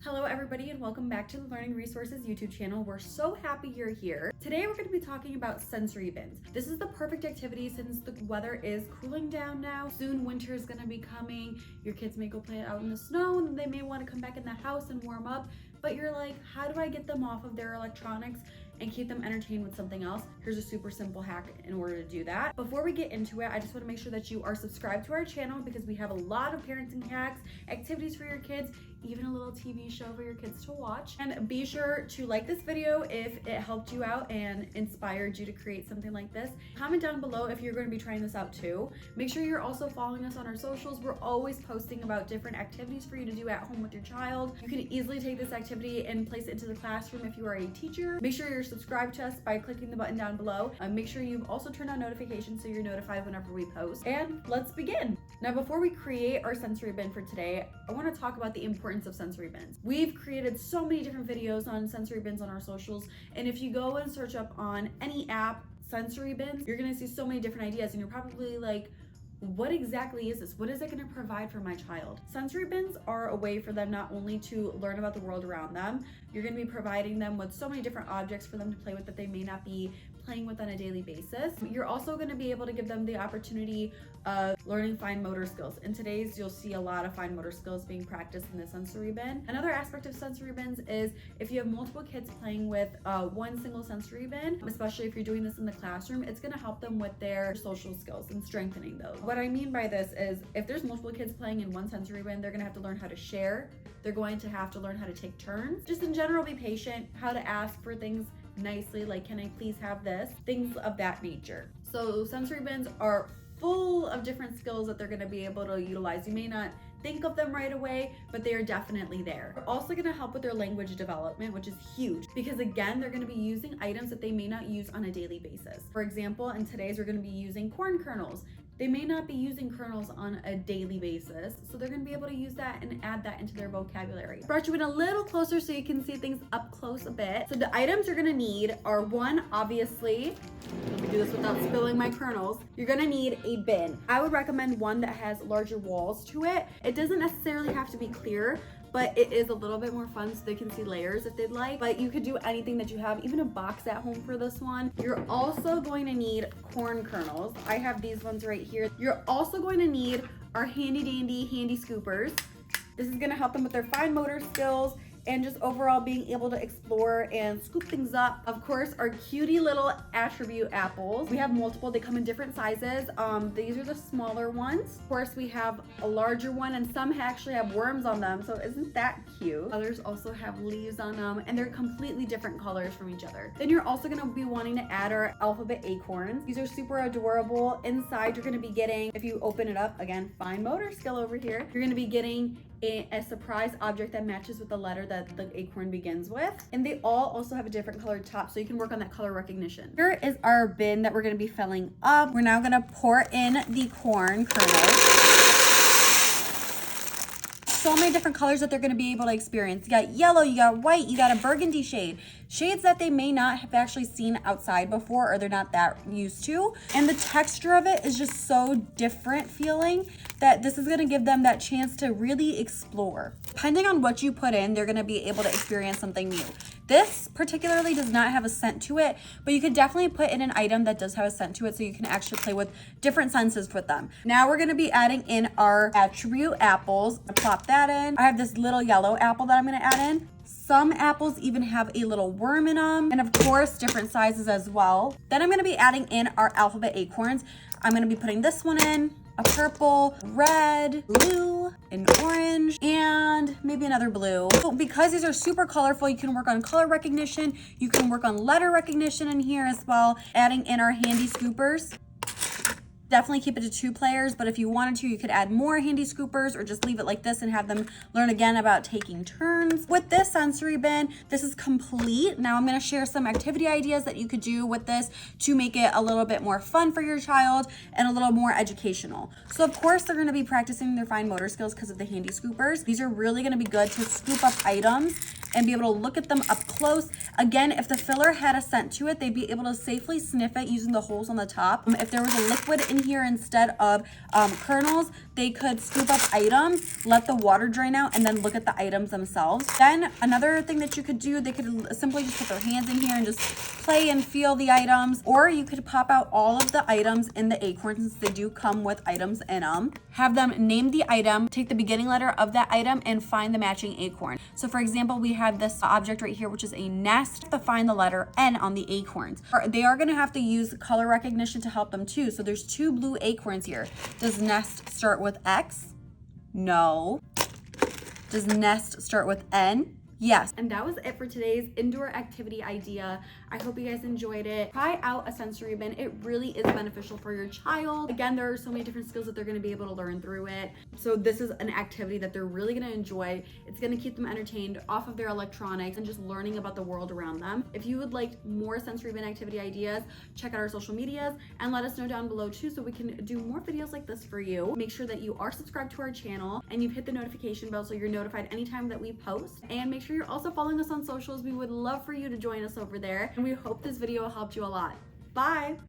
Hello everybody and welcome back to the Learning Resources YouTube channel. We're so happy you're here. Today we're going to be talking about sensory bins. This is the perfect activity since the weather is cooling down now. Soon winter is going to be coming. Your kids may go play out in the snow and they may want to come back in the house and warm up, but you're like, how do I get them off of their electronics and keep them entertained with something else? Here's a super simple hack in order to do that. Before we get into it, I just want to make sure that you are subscribed to our channel because we have a lot of parenting hacks, activities for your kids, even a little TV show for your kids to watch. And be sure to like this video if it helped you out and inspired you to create something like this. Comment down below if you're going to be trying this out too. Make sure you're also following us on our socials. We're always posting about different activities for you to do at home with your child. You can easily take this activity and place it into the classroom if you are a teacher. Make sure you're subscribed to us by clicking the button down below. Make sure you've also turned on notifications so you're notified whenever we post. And let's begin. Now, before we create our sensory bin for today, I want to talk about the importance of sensory bins. We've created so many different videos on sensory bins on our socials, and if you go and search up on any app sensory bins, you're going to see so many different ideas, and you're probably like, what exactly is this? What is it going to provide for my child? Sensory bins are a way for them not only to learn about the world around them, you're going to be providing them with so many different objects for them to play with that they may not be playing with on a daily basis. You're also going to be able to give them the opportunity of learning fine motor skills. In today's, you'll see a lot of fine motor skills being practiced in the sensory bin. Another aspect of sensory bins is if you have multiple kids playing with one single sensory bin, especially if you're doing this in the classroom, it's going to help them with their social skills and strengthening those. What I mean by this is if there's multiple kids playing in one sensory bin, they're going to have to learn how to share. They're going to have to learn how to take turns. Just in general, be patient, how to ask for things nicely, like, can I please have this? Things of that nature. So sensory bins are full of different skills that they're going to be able to utilize. You may not think of them right away, but they are definitely there. They're also going to help with their language development, which is huge because again, they're going to be using items that they may not use on a daily basis. For example, in today's, we're going to be using corn kernels. They may not be using kernels on a daily basis, so they're going to be able to use that and add that into their vocabulary. Brought you in a little closer so you can see things up close a bit. So the items you're going to need are one, obviously, let me do this without spilling my kernels. You're going to need a bin. I would recommend one that has larger walls to it. It doesn't necessarily have to be clear, but it is a little bit more fun so they can see layers if they'd like. But you could do anything that you have, even a box at home for this one. You're also going to need corn kernels. I have these ones right here. You're also going to need our handy dandy handy scoopers. This is going to help them with their fine motor skills and just overall being able to explore and scoop things up. Of course, our cutie little attribute apples. We have multiple, they come in different sizes. These are the smaller ones. Of course, we have a larger one and some actually have worms on them, so isn't that cute? Others also have leaves on them and they're completely different colors from each other. Then you're also gonna be wanting to add our alphabet acorns. These are super adorable. Inside, you're gonna be getting, if you open it up, again, fine motor skill over here, you're gonna be getting a surprise object that matches with the letter that the acorn begins with. And they all also have a different colored top, so you can work on that color recognition. Here is our bin that we're gonna be filling up. We're now gonna pour in the corn kernels. So many different colors that they're going to be able to experience. You got yellow, you got white, you got a burgundy shade. Shades that they may not have actually seen outside before or they're not that used to. And the texture of it is just so different feeling that this is going to give them that chance to really explore. Depending on what you put in, they're going to be able to experience something new. This particularly does not have a scent to it, but you could definitely put in an item that does have a scent to it so you can actually play with different senses with them. Now we're gonna be adding in our attribute apples. I'll plop that in. I have this little yellow apple that I'm gonna add in. Some apples even have a little worm in them, and of course, different sizes as well. Then I'm gonna be adding in our alphabet acorns. I'm gonna be putting this one in, a purple, red, blue, an orange, and maybe another blue. So because these are super colorful, you can work on color recognition. You can work on letter recognition in here as well. Adding in our handy scoopers. Definitely keep it to 2 players, but if you wanted to, you could add more handy scoopers or just leave it like this and have them learn again about taking turns. With this sensory bin, this is complete. Now I'm gonna share some activity ideas that you could do with this to make it a little bit more fun for your child and a little more educational. So of course, they're gonna be practicing their fine motor skills because of the handy scoopers. These are really gonna be good to scoop up items and be able to look at them up close. Again, if the filler had a scent to it, they'd be able to safely sniff it using the holes on the top. If there was a liquid in here instead of kernels, they could scoop up items, let the water drain out, and then look at the items themselves. Then another thing that you could do, they could simply just put their hands in here and just play and feel the items, or you could pop out all of the items in the acorn since they do come with items in them. Have them name the item, take the beginning letter of that item, and find the matching acorn. So for example, we have this object right here, which is a nest, to find the letter N on the acorns. They are gonna have to use color recognition to help them too. So there's 2 blue acorns here. Does nest start with X? No. Does nest start with N? Yes. And that was it for today's indoor activity idea. I hope you guys enjoyed it. Try out a sensory bin. It really is beneficial for your child. Again, there are so many different skills that they're gonna be able to learn through it. So this is an activity that they're really gonna enjoy. It's gonna keep them entertained off of their electronics and just learning about the world around them. If you would like more sensory bin activity ideas, check out our social medias and let us know down below too so we can do more videos like this for you. Make sure that you are subscribed to our channel and you've hit the notification bell so you're notified anytime that we post. And make sure you're also following us on socials. We would love for you to join us over there. And we hope this video helped you a lot. Bye.